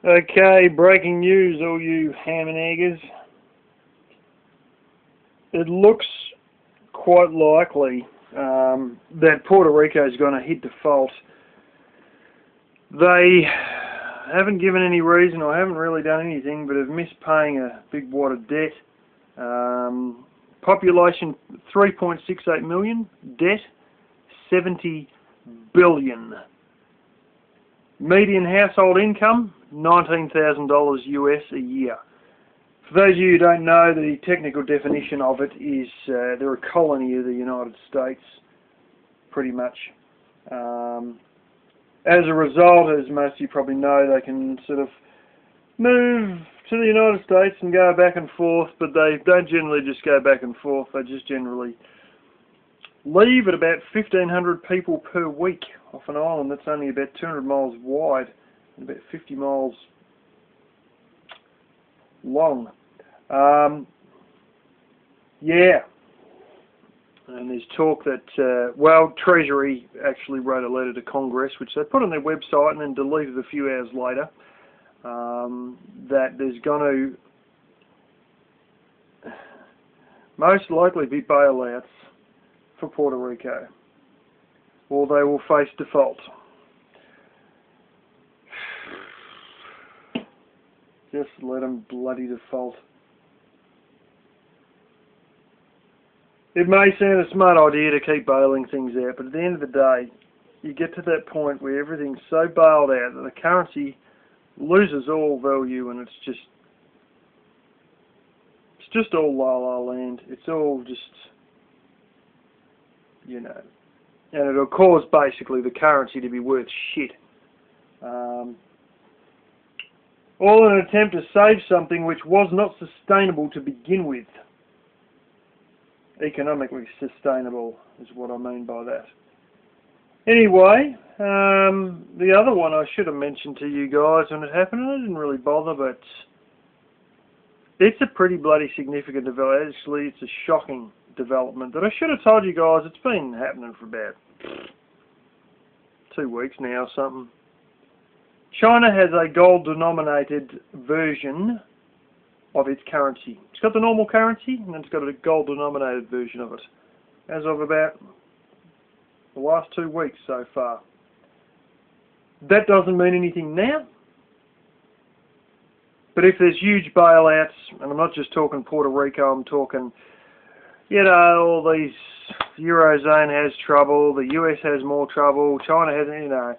Okay, breaking news, all you ham and eggers. It looks quite likely that Puerto Rico is going to hit default. They haven't given any reason or haven't really done anything, but have missed paying a big wad of debt. Population 3.68 million, debt 70 billion. Median household income $19,000 US a year. For those of you who don't know, the technical definition of it is they're a colony of the United States, pretty much. As a result, as most of you probably know, they can sort of move to the United States and go back and forth, but they don't generally just go back and forth, they just generally leave at about 1,500 people per week off an island that's only about 200 miles wide and about 50 miles long. Yeah, and there's talk that, well, Treasury actually wrote a letter to Congress, which they put on their website and then deleted a few hours later, that there's going to most likely be bailouts for Puerto Rico, or they will face default. Just let them bloody default. It may sound a smart idea to keep bailing things out, but at the end of the day, you get to that point where everything's so bailed out that the currency loses all value, and it's just all la la land. It's all just, you know, and it'll cause basically the currency to be worth shit. All in an attempt to save something which was not sustainable to begin with. Economically sustainable is what I mean by that. Anyway, the other one I should have mentioned to you guys when it happened, and I didn't really bother, but it's a pretty bloody significant development. Actually, it's a shocking development that I should have told you guys. It's been happening for about 2 weeks now or something. China has a gold-denominated version of its currency. It's got the normal currency, and then it's got a gold-denominated version of it, as of about the last 2 weeks so far. That doesn't mean anything now, but if there's huge bailouts, and I'm not just talking Puerto Rico, I'm talking, you know, all these, the Eurozone has trouble, the US has more trouble, China has, you know,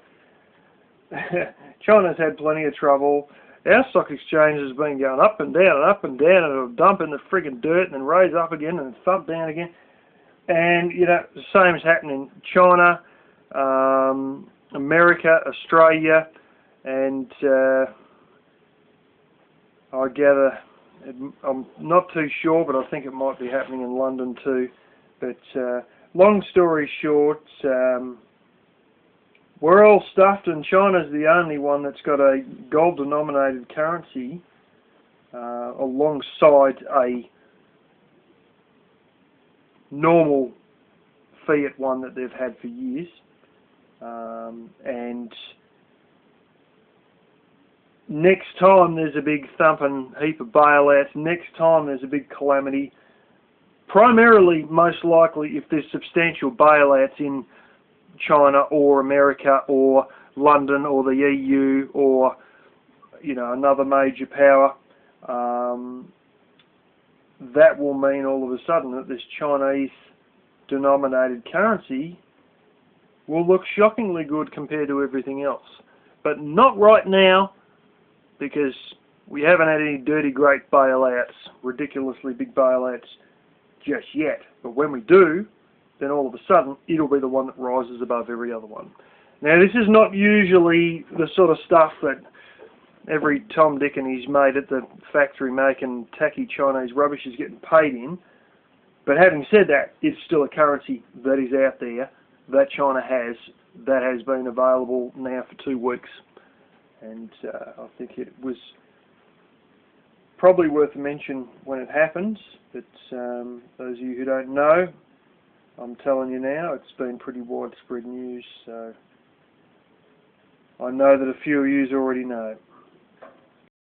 China's had plenty of trouble. Our stock exchange has been going up and down and up and down, and it'll dump in the friggin' dirt and then raise up again and thump down again. And, you know, the same is happening in China, America, Australia, and I gather, I'm not too sure, but I think it might be happening in London too. But long story short, we're all stuffed, and China's the only one that's got a gold-denominated currency alongside a normal fiat one that they've had for years. And next time there's a big thumping heap of bailouts, next time there's a big calamity, primarily, most likely, if there's substantial bailouts in China or America or London or the EU or, you know, another major power, that will mean all of a sudden that this Chinese denominated currency will look shockingly good compared to everything else. But not right now, because we haven't had any dirty great bailouts, ridiculously big bailouts just yet. But when we do, then all of a sudden it'll be the one that rises above every other one. Now, this is not usually the sort of stuff that every Tom, Dick and his mate at the factory making tacky Chinese rubbish is getting paid in. But having said that, it's still a currency that is out there that China has, that has been available now for 2 weeks. And I think it was probably worth a mention when it happens. But those of you who don't know, I'm telling you now, it's been pretty widespread news, so I know that a few of you already know.